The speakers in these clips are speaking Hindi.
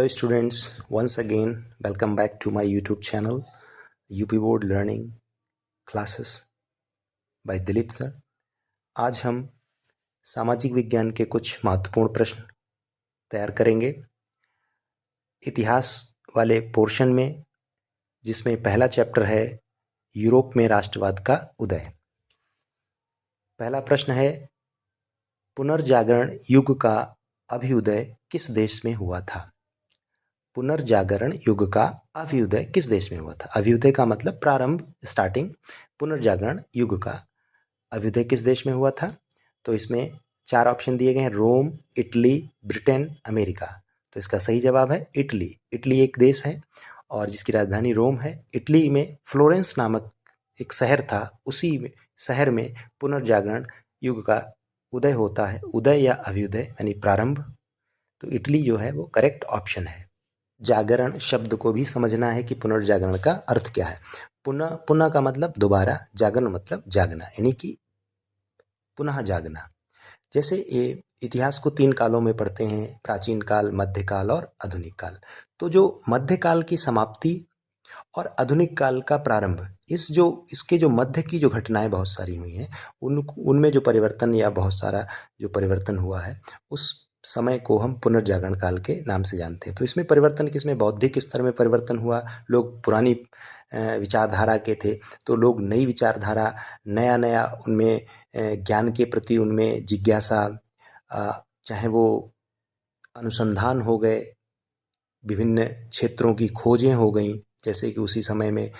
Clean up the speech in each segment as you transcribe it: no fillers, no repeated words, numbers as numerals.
Hello students, once again welcome back to my YouTube channel UP Board Learning Classes by Dilip sir. आज हम सामाजिक विज्ञान के कुछ महत्वपूर्ण प्रश्न तैयार करेंगे इतिहास वाले पोर्शन में, जिसमें पहला चैप्टर है यूरोप में राष्ट्रवाद का उदय। पहला प्रश्न है, पुनर्जागरण युग का अभ्युदय किस देश में हुआ था? पुनर्जागरण युग का अभ्युदय किस देश में हुआ था? अभ्युदय का मतलब प्रारंभ, स्टार्टिंग। पुनर्जागरण युग का अभ्युदय किस देश में हुआ था? तो इसमें 4 ऑप्शन दिए गए हैं, रोम, इटली, ब्रिटेन, अमेरिका। तो इसका सही जवाब है इटली। इटली एक देश है और जिसकी राजधानी रोम है। इटली में फ्लोरेंस नामक एक शहर था, उसी शहर में पुनर्जागरण युग का उदय होता है। उदय या अभ्युदय यानी प्रारंभ। तो इटली जो है वो करेक्ट ऑप्शन है। जागरण शब्द को भी समझना है कि पुनर्जागरण का अर्थ क्या है। पुनः, पुनः का मतलब दोबारा, जागरण मतलब जागना, यानी कि पुनः जागना। जैसे ये इतिहास को 3 कालों में पढ़ते हैं, प्राचीन काल, मध्यकाल और आधुनिक काल। तो जो मध्यकाल की समाप्ति और आधुनिक काल का प्रारंभ, इसके जो मध्य की जो घटनाएं बहुत सारी हुई हैं, उनमें जो परिवर्तन या बहुत सारा जो परिवर्तन हुआ है, उस समय को हम पुनर्जागरण काल के नाम से जानते हैं। तो इसमें परिवर्तन किसमें? बौद्धिक स्तर में परिवर्तन हुआ। लोग पुरानी विचारधारा के थे, तो लोग नई विचारधारा, नया नया उनमें ज्ञान के प्रति उनमें जिज्ञासा, चाहे वो अनुसंधान हो गए, विभिन्न क्षेत्रों की खोजें हो गई। जैसे कि उसी समय में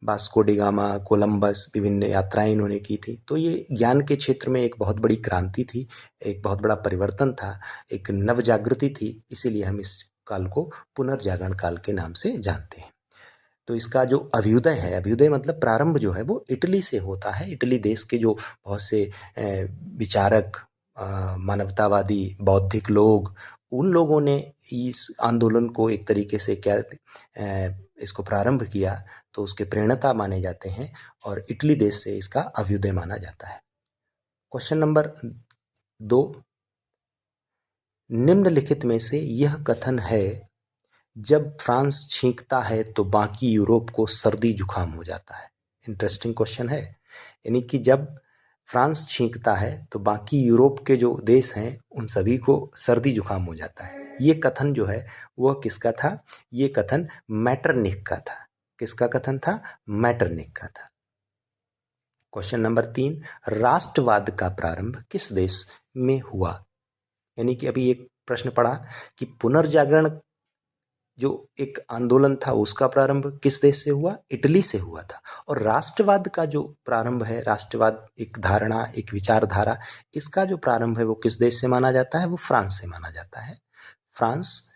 वास्को डी गामा, कोलंबस, विभिन्न यात्राएं इन्होंने की थी। तो ये ज्ञान के क्षेत्र में एक बहुत बड़ी क्रांति थी, एक बहुत बड़ा परिवर्तन था, एक नवजागृति थी। इसीलिए हम इस काल को पुनर्जागरण काल के नाम से जानते हैं। तो इसका जो अभ्युदय है, अभ्युदय मतलब प्रारंभ जो है वो इटली से होता है। इटली देश के जो बहुत से विचारक, मानवतावादी, बौद्धिक लोग, उन लोगों ने इस आंदोलन को एक तरीके से इसको प्रारंभ किया, तो उसके प्रेरणा माने जाते हैं और इटली देश से इसका अभ्युदय माना जाता है। क्वेश्चन नंबर 2, निम्नलिखित में से यह कथन है, जब फ्रांस छींकता है तो बाकी यूरोप को सर्दी जुकाम हो जाता है। इंटरेस्टिंग क्वेश्चन है। यानी कि जब फ्रांस छींकता है तो बाकी यूरोप के जो देश हैं उन सभी को सर्दी जुकाम हो जाता है। ये कथन जो है वह किसका था? ये कथन मैटरनिख का था। किसका कथन था? मैटरनिख का था। क्वेश्चन नंबर 3, राष्ट्रवाद का प्रारंभ किस देश में हुआ? यानी कि अभी एक प्रश्न पढ़ा कि पुनर्जागरण जो एक आंदोलन था उसका प्रारंभ किस देश से हुआ? इटली से हुआ था। और राष्ट्रवाद का जो प्रारंभ है, राष्ट्रवाद एक धारणा, एक विचारधारा, इसका जो प्रारंभ है वो किस देश से माना जाता है? वो फ्रांस से माना जाता है। फ्रांस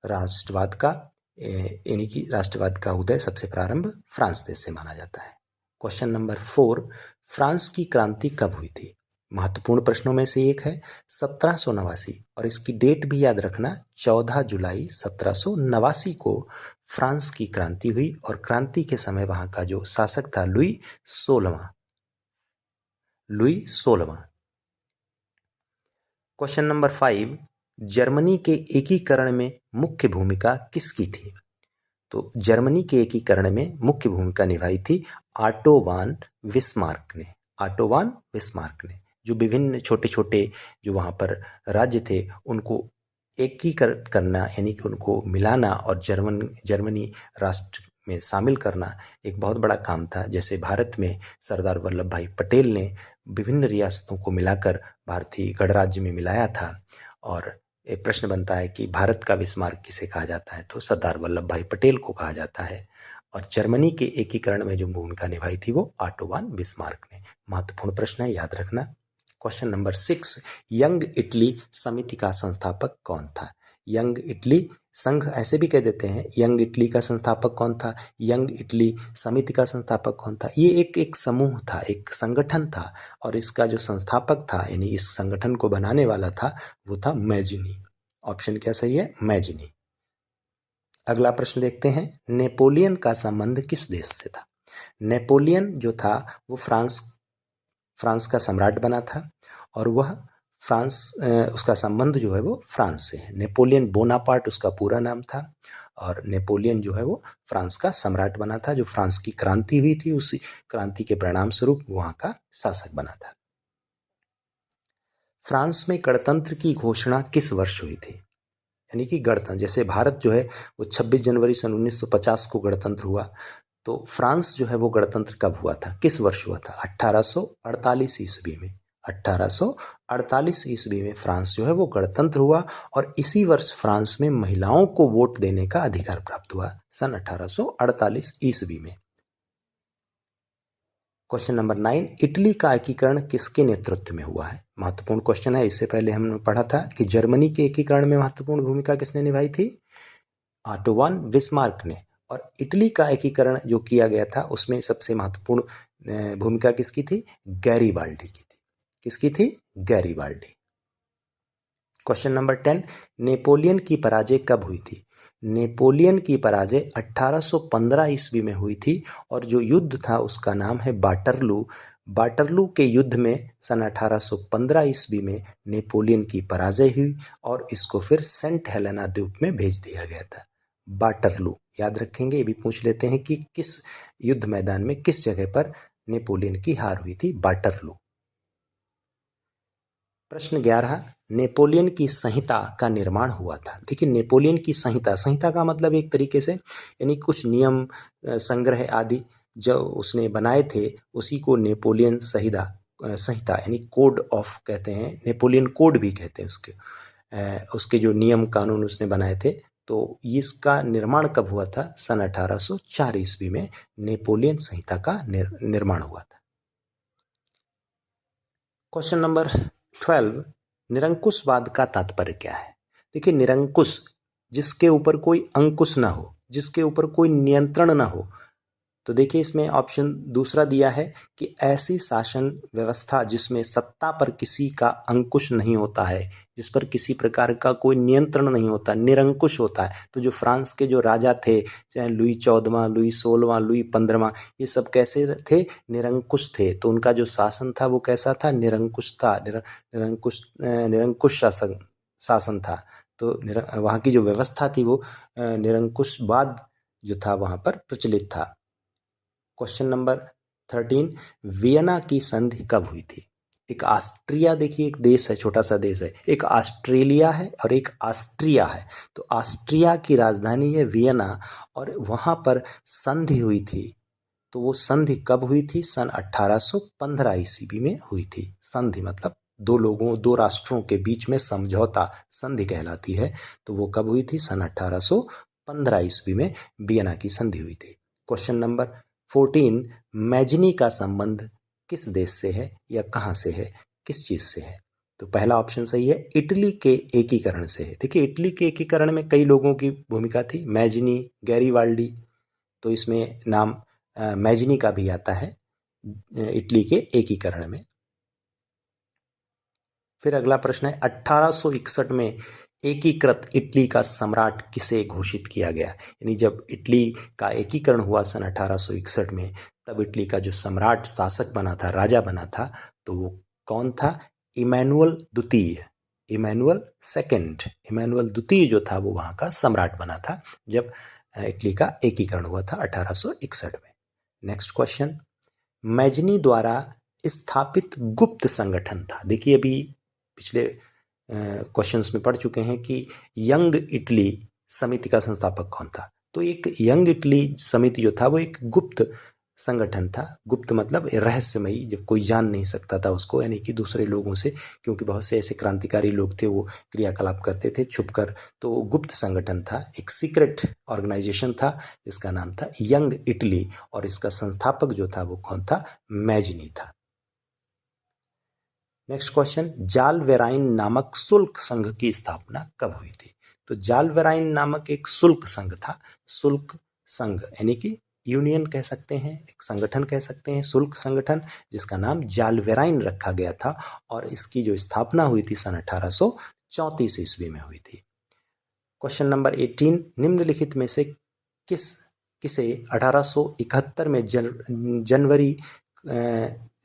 राष्ट्रवाद का, यानी कि राष्ट्रवाद का उदय सबसे प्रारंभ फ्रांस देश से माना जाता है। क्वेश्चन नंबर 4, फ्रांस की क्रांति कब हुई थी? महत्वपूर्ण प्रश्नों में से एक है। 1789, और इसकी डेट भी याद रखना, 14 जुलाई 1789 को फ्रांस की क्रांति हुई और क्रांति के समय वहां का जो शासक था लुई 16वां। क्वेश्चन नंबर 5, जर्मनी के एकीकरण में मुख्य भूमिका किसकी थी? तो जर्मनी के एकीकरण में मुख्य भूमिका निभाई थी ऑटो वान बिस्मार्क ने। ऑटो वान बिस्मार्क ने जो विभिन्न छोटे छोटे जो वहाँ पर राज्य थे उनको एकीकृत करना, यानी कि उनको मिलाना और जर्मनी राष्ट्र में शामिल करना एक बहुत बड़ा काम था। जैसे भारत में सरदार वल्लभ भाई पटेल ने विभिन्न रियासतों को मिलाकर भारतीय गणराज्य में मिलाया था। और एक प्रश्न बनता है कि भारत का बिस्मार्क किसे कहा जाता है? तो सरदार वल्लभ भाई पटेल को कहा जाता है। और जर्मनी के एकीकरण में जो भूमिका निभाई थी वो ऑटो वान बिस्मार्क ने। महत्वपूर्ण प्रश्न है, याद रखना। क्वेश्चन नंबर 6, यंग इटली समिति का संस्थापक कौन था? यंग इटली संघ ऐसे भी कह देते हैं। यंग इटली का संस्थापक कौन था? यंग इटली समिति का संस्थापक कौन था? ये एक समूह था, एक संगठन था, और इसका जो संस्थापक था, यानी इस संगठन को बनाने वाला था, वो था मैजिनी। ऑप्शन क्या सही है? मैजिनी। अगला प्रश्न देखते हैं, नेपोलियन का संबंध किस देश से था? नेपोलियन जो था वो फ्रांस का सम्राट बना था और वह फ्रांस उसका संबंध जो है वो फ्रांस से है। नेपोलियन बोनापार्ट उसका पूरा नाम था और नेपोलियन जो है वो फ्रांस का सम्राट बना था। जो फ्रांस की क्रांति हुई थी उसी क्रांति के परिणाम स्वरूप वहाँ का शासक बना था। फ्रांस में गणतंत्र की घोषणा किस वर्ष हुई थी? यानी कि गणतंत्र, जैसे भारत जो है वो 26 जनवरी सन 1950 को गणतंत्र हुआ, तो फ्रांस जो है वो गणतंत्र कब हुआ था, किस वर्ष हुआ था? 1848 ईस्वी में। 1848 ईस्वी में फ्रांस जो है वो गणतंत्र हुआ और इसी वर्ष फ्रांस में महिलाओं को वोट देने का अधिकार प्राप्त हुआ, सन 1848 ईस्वी में। क्वेश्चन नंबर 9, इटली का एकीकरण किसके नेतृत्व में हुआ है? महत्वपूर्ण क्वेश्चन है। इससे पहले हमने पढ़ा था कि जर्मनी के एकीकरण में महत्वपूर्ण भूमिका किसने निभाई थी? ऑटो वन बिस्मार्क ने। और इटली का एकीकरण जो किया गया था उसमें सबसे महत्वपूर्ण भूमिका किसकी थी? गैरीबाल्डी की थी। किसकी थी? गैरीबाल्डी। क्वेश्चन नंबर 10, नेपोलियन की पराजय कब हुई थी? नेपोलियन की पराजय 1815 ईस्वी में हुई थी और जो युद्ध था उसका नाम है वाटरलू। वाटरलू के युद्ध में सन 1815 ईस्वी में नेपोलियन की पराजय हुई और इसको फिर सेंट हेलेना द्वीप में भेज दिया गया था। वाटरलू याद रखेंगे। ये भी पूछ लेते हैं कि किस युद्ध मैदान में किस जगह पर नेपोलियन की हार हुई थी? वाटरलू। प्रश्न 11, नेपोलियन की संहिता का निर्माण हुआ था। देखिए नेपोलियन की संहिता, संहिता का मतलब एक तरीके से यानी कुछ नियम संग्रह आदि जो उसने बनाए थे उसी को नेपोलियन संहिता यानी कोड ऑफ कहते हैं, नेपोलियन कोड भी कहते हैं उसके जो नियम कानून उसने बनाए थे। तो इसका निर्माण कब हुआ था? सन 1804 ईस्वी में नेपोलियन संहिता का निर्माण हुआ था। क्वेश्चन नंबर 12, निरंकुशवाद का तात्पर्य क्या है? देखिए निरंकुश, जिसके ऊपर कोई अंकुश ना हो, जिसके ऊपर कोई नियंत्रण ना हो। तो देखिए इसमें ऑप्शन दूसरा दिया है कि ऐसी शासन व्यवस्था जिसमें सत्ता पर किसी का अंकुश नहीं होता है, जिस पर किसी प्रकार का कोई नियंत्रण नहीं होता, निरंकुश होता है। तो जो फ्रांस के जो राजा थे, चाहे लुई 14वां, लुई 16वां, लुई 15वां, ये सब कैसे थे? निरंकुश थे। तो उनका जो शासन था वो कैसा था? निरंकुश था। निरंकुश शासन था। तो वहाँ की जो व्यवस्था थी वो निरंकुशवाद जो था वहाँ पर प्रचलित था। क्वेश्चन नंबर 13, वियना की संधि कब हुई थी? एक ऑस्ट्रिया, देखिए एक देश है, छोटा सा देश है, एक ऑस्ट्रेलिया है और एक ऑस्ट्रिया है। तो ऑस्ट्रिया की राजधानी है वियना और वहाँ पर संधि हुई थी। तो वो संधि कब हुई थी? सन 1815 ईस्वी में हुई थी। संधि मतलब दो राष्ट्रों के बीच में समझौता, संधि कहलाती है। तो वो कब हुई थी? सन 1815 ईस्वी में वियना की संधि हुई थी। क्वेश्चन नंबर 14, मैजनी का संबंध किस देश से है या कहाँ से है, किस चीज से है? तो पहला ऑप्शन सही है, इटली के एकीकरण से है। देखिए इटली के एकीकरण में कई लोगों की भूमिका थी, मैजनी, गैरीबाल्डी। तो इसमें नाम मैजनी का भी आता है इटली के एकीकरण में। फिर अगला प्रश्न है, 1861 में एकीकृत इटली का सम्राट किसे घोषित किया गया? यानी जब इटली का एकीकरण हुआ सन 1861 में, तब इटली का जो सम्राट शासक बना था, राजा बना था, तो वो कौन था? इमैनुअल द्वितीय, इमैनुअल सेकंड, इमैनुअल द्वितीय जो था वो वहाँ का सम्राट बना था जब इटली का एकीकरण हुआ था 1861 में। नेक्स्ट क्वेश्चन, मैजनी द्वारा स्थापित गुप्त संगठन था। देखिए अभी पिछले क्वेश्चंस में पढ़ चुके हैं कि यंग इटली समिति का संस्थापक कौन था। तो एक यंग इटली समिति जो था वो एक गुप्त संगठन था। गुप्त मतलब रहस्यमयी, जब कोई जान नहीं सकता था उसको, यानी कि दूसरे लोगों से, क्योंकि बहुत से ऐसे क्रांतिकारी लोग थे वो क्रियाकलाप करते थे छुपकर। तो गुप्त संगठन था, एक सीक्रेट ऑर्गेनाइजेशन था जिसका नाम था यंग इटली और इसका संस्थापक जो था वो कौन था? मैजनी था। नेक्स्ट क्वेश्चन, जाल वेराइन नामक शुल्क संघ की स्थापना कब हुई थी? तो जाल वेराइन नामक एक शुल्क संघ था। शुल्क संघ यानी कि यूनियन कह सकते हैं, एक संगठन कह सकते हैं, शुल्क संगठन, जिसका नाम जाल वेराइन रखा गया था और इसकी जो स्थापना हुई थी सन 1834 ईस्वी में हुई थी। क्वेश्चन नंबर 18, निम्नलिखित में से किसे 1871 में जनवरी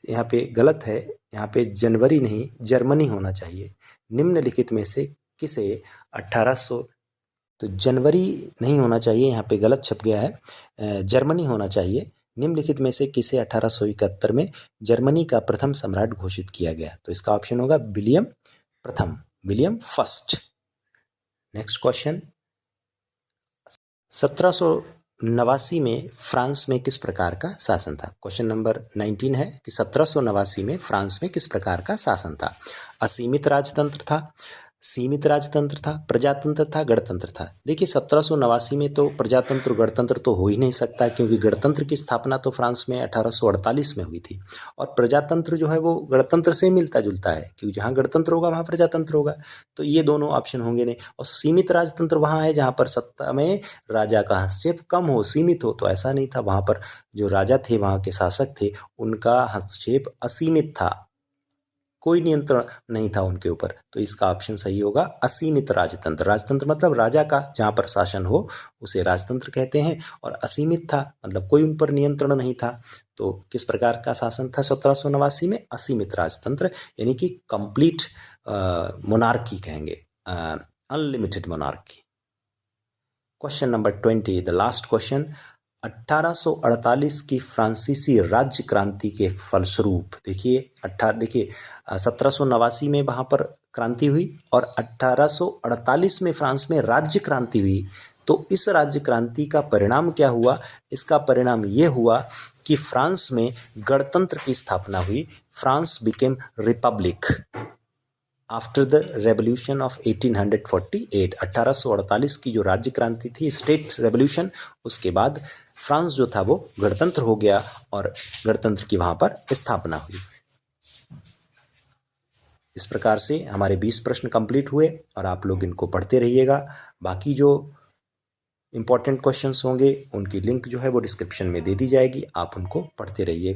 यहाँ पे गलत है, यहाँ पे जनवरी नहीं जर्मनी होना चाहिए। निम्नलिखित में से किसे 1800, तो जनवरी नहीं होना चाहिए, यहाँ पे गलत छप गया है, जर्मनी होना चाहिए। निम्नलिखित में से किसे 1871 में जर्मनी का प्रथम सम्राट घोषित किया गया? तो इसका ऑप्शन होगा विलियम प्रथम, विलियम फर्स्ट। नेक्स्ट क्वेश्चन, 1789 में फ्रांस में किस प्रकार का शासन था? क्वेश्चन नंबर 19 है कि 1789 में फ्रांस में किस प्रकार का शासन था? असीमित राजतंत्र था, सीमित राजतंत्र था, प्रजातंत्र था, गणतंत्र था? देखिए 1789 में तो प्रजातंत्र गणतंत्र तो हो ही नहीं सकता, क्योंकि गणतंत्र की स्थापना तो फ्रांस में 1848 में हुई थी, और प्रजातंत्र जो है वो गणतंत्र से मिलता जुलता है, क्योंकि जहाँ गणतंत्र होगा वहाँ प्रजातंत्र होगा, तो ये दोनों ऑप्शन होंगे नहीं। और सीमित राजतंत्र वहाँ है जहाँ पर सत्ता में राजा का हस्तक्षेप कम हो, सीमित हो, तो ऐसा नहीं था। वहाँ पर जो राजा थे, वहाँ के शासक थे, उनका हस्तक्षेप असीमित था, कोई नियंत्रण नहीं था उनके ऊपर। तो इसका ऑप्शन सही होगा असीमित राजतंत्र। राजतंत्र मतलब राजा का जहाँ पर शासन हो उसे राजतंत्र कहते हैं, और असीमित था मतलब कोई उन पर नियंत्रण नहीं था। तो किस प्रकार का शासन था 1789 में? असीमित राजतंत्र, यानी कि कंप्लीट मोनार्की कहेंगे, unlimited monarchy. Question number 20, the last question, 1848 की फ्रांसीसी राज्य क्रांति के फलस्वरूप, देखिए 1789 में वहाँ पर क्रांति हुई और 1848 में फ्रांस में राज्य क्रांति हुई। तो इस राज्य क्रांति का परिणाम क्या हुआ? इसका परिणाम ये हुआ कि फ्रांस में गणतंत्र की स्थापना हुई। France became Republic after the revolution of 1848। 1848 की जो राज्य क्रांति थी, स्टेट रेवोल्यूशन, उसके बाद फ्रांस जो था वो गणतंत्र हो गया और गणतंत्र की वहाँ पर स्थापना हुई। इस प्रकार से हमारे 20 प्रश्न कंप्लीट हुए और आप लोग इनको पढ़ते रहिएगा। बाकी जो इम्पोर्टेंट क्वेश्चंस होंगे उनकी लिंक जो है वो डिस्क्रिप्शन में दे दी जाएगी, आप उनको पढ़ते रहिएगा।